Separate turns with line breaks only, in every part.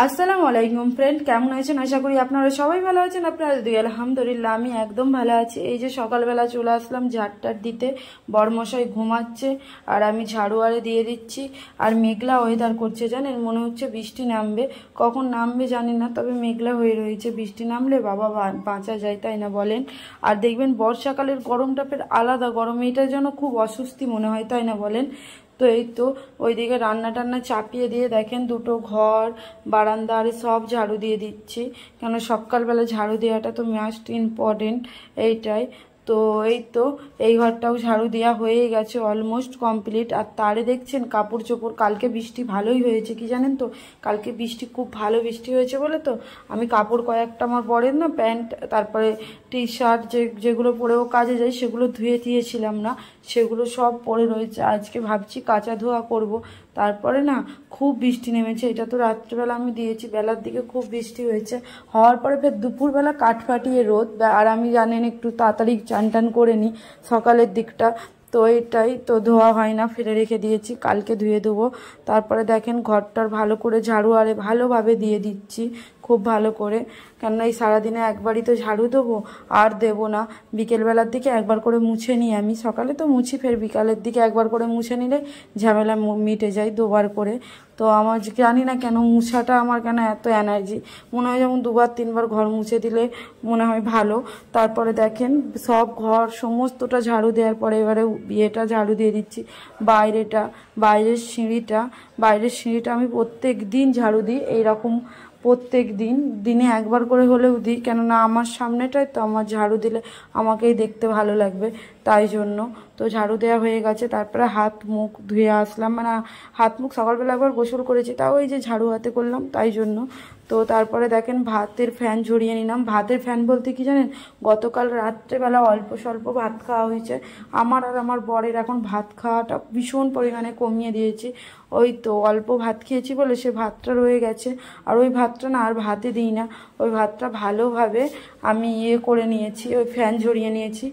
আসসালামু আলাইকুম ফ্রেন্ড, কেমন আছেন? আশা করি আপনারা সবাই ভালো আছেন। আপনারা যদি আলহামদুলিল্লাহ, আমি একদম ভালো আছি। এই যে সকালবেলা চলে আসলাম ঝাড়টার দিতে, বরমশাই ঘুমাচ্ছে আর আমি ঝাড়ুয়ারে দিয়ে দিচ্ছি। আর মেঘলা ওয়েদার করছে, জানেন, মনে হচ্ছে বৃষ্টি নামবে। কখন নামবে জানি না, তবে মেঘলা হয়ে রয়েছে। বৃষ্টি নামলে বাবা বাঁচা যায়, তাই না বলেন? আর দেখবেন বর্ষাকালের গরমটা ফের আলাদা গরম, এটার জন্য খুব অস্বস্তি মনে হয়, তাই না বলেন? তো এই তো ওইদিকে রান্না টান্না চাপিয়ে দিয়ে দেখেন দুটো ঘর, বারান্দা আর সব ঝাড়ু দিয়ে দিচ্ছি। কেন সকালবেলা ঝাড়ু দেওয়াটা তো মাস্ট ইম্পর্টেন্ট, এইটাই। তো এই তো এই ঘরটাও ঝাড়ু দেওয়া হয়ে গেছে, অলমোস্ট কমপ্লিট। আর তারে দেখছেন কাপড় চোপড়, কালকে বৃষ্টি ভালোই হয়েছে, কি জানেন তো, কালকে বৃষ্টি খুব ভালো বৃষ্টি হয়েছে বলে তো আমি কাপড় কয়েকটা আমার বরের না, প্যান্ট তারপরে টি শার্ট যেগুলো পরেও কাজে যায় সেগুলো ধুয়ে দিয়েছিলাম না, সেগুলো সব পরে রয়েছে। আজকে ভাবছি কাচা ধোয়া করব। তারপরে না খুব বৃষ্টি নেমেছে, এটা তো রাত্রিবেলা আমি দিয়েছি, বেলার দিকে খুব বৃষ্টি হয়েছে। হওয়ার পরে ফের দুপুরবেলা কাঠ ফাটিয়ে রোদ। আর আমি জানেন একটু তাড়াতাড়ি চান টান করে নিই সকালের দিকটা, তো এটাই তো ধোয়া হয় না, ফেলে রেখে দিয়েছি, কালকে ধুয়ে দেবো। তারপরে দেখেন ঘরটার ভালো করে ঝাড়ু আরে ভালোভাবে দিয়ে দিচ্ছি, খুব ভালো করে। কেননা এই সারাদিনে একবারই তো ঝাড়ু দেবো, আর দেবো না। বিকেলবেলার দিকে একবার করে মুছে নিই আমি, সকালে তো মুছি, ফের বিকালের দিকে একবার করে মুছে নিলে ঝামেলা মিটে যায় দুবার করে। তো আমার জানি না কেন মুছাটা আমার কেন এত এনার্জি, মনে হয় যেমন দুবার তিনবার ঘর মুছে দিলে মনে হয় ভালো। তারপরে দেখেন সব ঘর সমস্তটা ঝাড়ু দেওয়ার পরে এবারে বিয়েটা ঝাড়ু দিয়ে দিচ্ছি। বাইরের সিঁড়িটা আমি প্রত্যেক দিন ঝাড়ু দিই, এইরকম প্রত্যেক দিনে একবার করে হলেও দিই, কেননা আমার সামনেটাই তো, আমার ঝাড়ু দিলে আমাকেই দেখতে ভালো লাগবে, তাই জন্য। তো ঝাড়ু দেওয়া হয়ে গেছে, তারপরে হাত মুখ ধুয়ে আসলাম, মানে হাত মুখ সকালবেলা একবার গোসল করেছি, তাও এই যে ঝাড়ু হাতে করলাম, তাই জন্য। তো তারপরে দেখেন ভাতের ফ্যান ঝরিয়ে নিলাম। ভাতের ফ্যান বলতে কি জানেন, গতকাল রাত্রেবেলা অল্প স্বল্প ভাত খাওয়া হয়েছে আমার, আর আমার বরের এখন ভাত খাওয়াটা ভীষণ পরিমাণে কমিয়ে দিয়েছি। ওই তো অল্প ভাত খেয়েছি বলে সে ভাতটা রয়ে গেছে, আর ওই ভাতটা না আর ভাতে দিই না, ওই ভাতটা ভালোভাবে আমি করে নিয়েছি, ওই ফ্যান ঝরিয়ে নিয়েছি।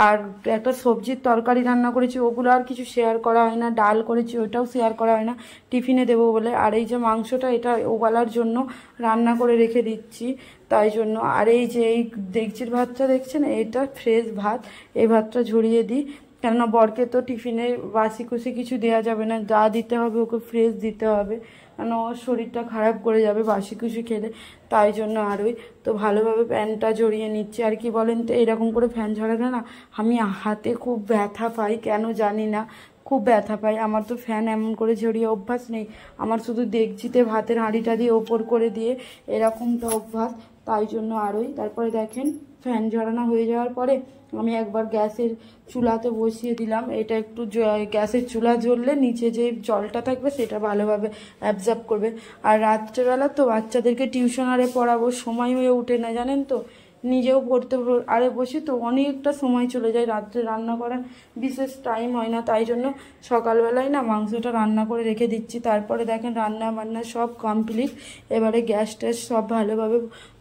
আর একটা সবজির তরকারি রান্না করেছি, ওগুলো আর কিছু শেয়ার করা হয় না। ডাল করেছি, ওটাও শেয়ার করা হয় না, টিফিনে দেবো বলে। আর এই যে মাংসটা, এটা ওবেলার জন্য রান্না করে রেখে দিচ্ছি, তাই জন্য। আর এই যে এই ডেকচির ভাতটা দেখছেন, এটা ফ্রেশ ভাত, এই ভাতটা ঝরিয়ে দিই, কেননা বরকে তো টিফিনে বাসি কুসি কিছু দেওয়া যাবে না, যা দিতে হবে ওকে ফ্রেশ দিতে হবে, কেন ওর শরীরটা খারাপ করে যাবে বাসি কুসি খেলে, তাই জন্য। আর ওই তো ভালোভাবে ফ্যানটা ঝরিয়ে নিচ্ছি। আর কি বলেন তো, এরকম করে ফ্যান ঝরালে না আমি হাতে খুব ব্যথা পাই, কেন জানি না, খুব ব্যথা পাই। আমার তো ফ্যান এমন করে ঝরিয়ে অভ্যাস নেই, আমার শুধু ডেকচিতে ভাতের হাঁড়িটা দিয়ে ওপর করে দিয়ে এরকমটা অভ্যাস, তাই জন্য। আরই তারপরে দেখেন ফ্যান ঝরানো হয়ে যাওয়ার পরে আমি একবার গ্যাসের চুলাতে বসিয়ে দিলাম। এটা একটু গ্যাসের চুলা জ্বললে নিচে যে জলটা থাকবে সেটা ভালোভাবে অ্যাবজর্ব করবে। আর রাত্রেবেলা তো বাচ্চাদেরকে টিউশন আরে পড়াবো, সময় হয়ে ওঠে না, জানেন তো, নিজেও পড়তে আরে বসি তো অনেকটা সময় চলে যায়, রাত্রে রান্না করার বিশেষ টাইম হয় না, তাই জন্য সকালবেলায় না মাংসটা রান্না করে রেখে দিচ্ছি। তারপরে দেখেন রান্না বান্না সব কমপ্লিট, এবারে গ্যাস ট্যাস সব ভালোভাবে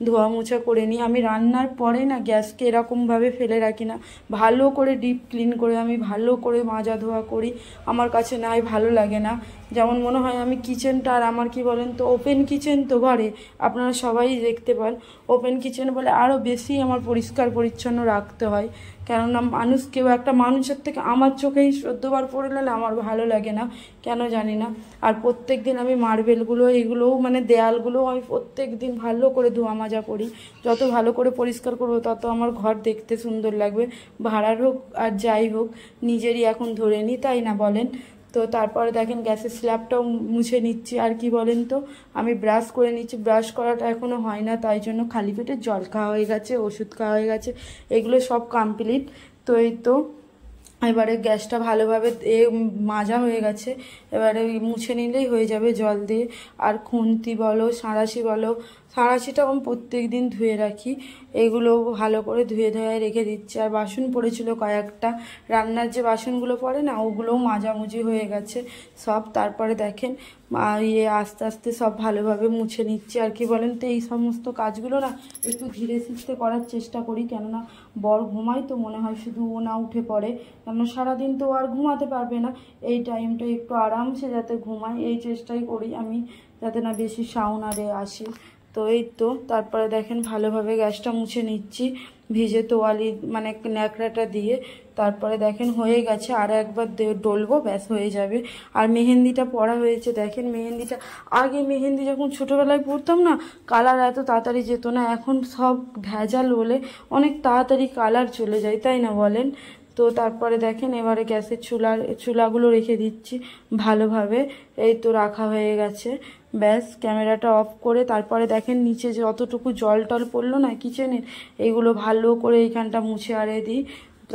ধোয়া মোছা করে নিই। আমি রান্নার পরে না গ্যাসকে এরকমভাবে ফেলে রাখি না, ভালো করে ডিপ ক্লিন করে আমি ভালো করে মাজা ধোয়া করি, আমার কাছে না ভালো লাগে না। যেমন মনে হয় আমি কিচেনটা, আর আমার কি বলেন তো ওপেন কিচেন তো ঘরে, আপনারা সবাই দেখতে পান, ওপেন কিচেন বলে আরও বেশি আমার পরিষ্কার পরিচ্ছন্ন রাখতে হয়, কেননা কেউ একটা মানুষের থেকে আমার চোখেই 14বার পড়লে আমার ভালো লাগে না, কেন জানি না। আর প্রত্যেক দিন আমি মার্বেলগুলো এগুলোও মানে দেয়ালগুলোও আমি প্রত্যেক দিন ভালো করে ধোয়া মাজা করি, যত ভালো করে পরিষ্কার করবো তত আমার ঘর দেখতে সুন্দর লাগবে, ভাড়ার হোক আর যাই হোক, নিজেরই এখন ধরে নিই, তাই না বলেন? তো তারপরে দেখেন গ্যাসের স্ল্যাবটাও মুছে নিচ্ছি। আর কি বলেন তো, আমি ব্রাশ করে নিচ্ছি, ব্রাশ করাটা এখনও হয় না, তাই জন্য খালি পেটে জল খাওয়া হয়ে গেছে, ওষুধ খাওয়া হয়ে গেছে, এগুলো সব কমপ্লিট। তো এই তো এবারে গ্যাসটা ভালোভাবে মাজা হয়ে গেছে, এবারে মুছে নিলেই হয়ে যাবে জল দিয়ে। আর খুন্তি বলো সাঁড়াশি বলো, সাঁড়াশিটা আমি প্রত্যেক দিন ধুয়ে রাখি, এগুলো ভালো করে ধুয়ে রেখে দিচ্ছি। আর বাসন পড়েছিল কয়েকটা, রান্নার যে বাসনগুলো পড়ে না ওগুলোও মাজামুজি হয়ে গেছে সব। তারপরে দেখেন আস্তে আস্তে সব ভালোভাবে মুছে নিচ্ছি। আর কি বলেন তো, এই সমস্ত কাজগুলো না একটু ধীরে সুস্থে করার চেষ্টা করি, কেননা বর ঘুমায় তো মনে হয় শুধু ও না উঠে পড়ে, কেননা সারাদিন তো আর ঘুমাতে পারবে না, এই টাইমটা একটু আরামসে যাতে ঘুমায় এই চেষ্টাই করি আমি। যাতে না বেশি সাউন্ড আরে আসে। তো এই তো তারপরে দেখেন ভালোভাবে গ্যাসটা মুছে নিচ্ছি ভিজে তোয়ালি মানে ন্যাকড়াটা দিয়ে। তারপরে দেখেন হয়ে গেছে, আরও একবার ডলবো, ব্যাস হয়ে যাবে। আর মেহেন্দিটা পরা হয়েছে, দেখেন মেহেন্দিটা, আগে মেহেন্দি যখন ছোটোবেলায় পরতাম না কালার এত তাড়াতাড়ি যেত না, এখন সব ভেজাল বলে অনেক তাড়াতাড়ি কালার চলে যায়, তাই না বলেন? তো তারপরে দেখেন এবারে গ্যাসের চুলাগুলো রেখে দিচ্ছি ভালোভাবে। এই তো রাখা হয়ে গেছে, ব্যাস ক্যামেরাটা অফ করে তারপরে দেখেন নিচে যতটুকু জল টল পড়লো না কিচেনের, এইগুলো ভালো করে এইখানটা মুছে আরে দিই।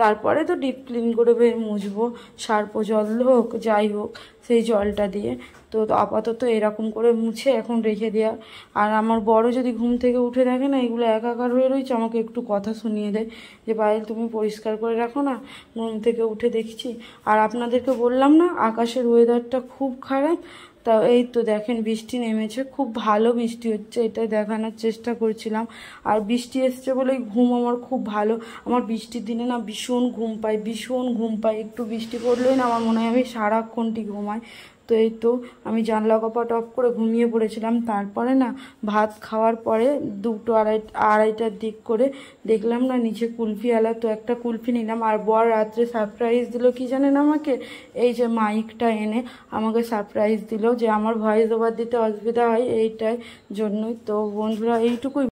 তারপরে তো ডিপ ক্লিন করে মুছবো, সার্প জল হোক যাই হোক সেই জলটা দিয়ে। তো আপাতত এরকম করে মুছে এখন রেখে দেওয়া। আর আমার বড় যদি ঘুম থেকে উঠে দেখে না এগুলো একাকার হয়ে রয়েছে, আমাকে একটু কথা শুনিয়ে দেয় যে পায়েল তুমি পরিষ্কার করে রাখো না, ঘুম থেকে উঠে দেখছি। আর আপনাদেরকে বললাম না আকাশের ওয়েদারটা খুব খারাপ, তা এই তো দেখেন বৃষ্টি নেমেছে, খুব ভালো বৃষ্টি হচ্ছে, এটাই দেখানোর চেষ্টা করছিলাম। আর বৃষ্টি এসছে বলেই ঘুম আমার খুব ভালো। আমার বৃষ্টির দিনে না ভীষণ ঘুম পাই, ভীষণ ঘুম পাই, একটু বৃষ্টি পড়লেই না আমার মনে হয় আমি সারাক্ষণটি ঘুমাই। তো এই তো আমি জানলা কপাট অফ করে ঘুমিয়ে পড়েছিলাম। তারপরে না ভাত খাওয়ার পরে 2টো আড়াইটার দিক করে দেখলাম না নিচে কুলফিওয়ালা, তো একটা কুলফি নিলাম। আর বর রাত্রে সারপ্রাইজ দিল কি জানেন আমাকে, এই যে মাইকটা এনে আমাকে সারপ্রাইজ দিল যে আমার ভয়েস ওভার দিতে অসুবিধা হয় এইটাই জন্যই। তো বন্ধুরা এইটুকুই।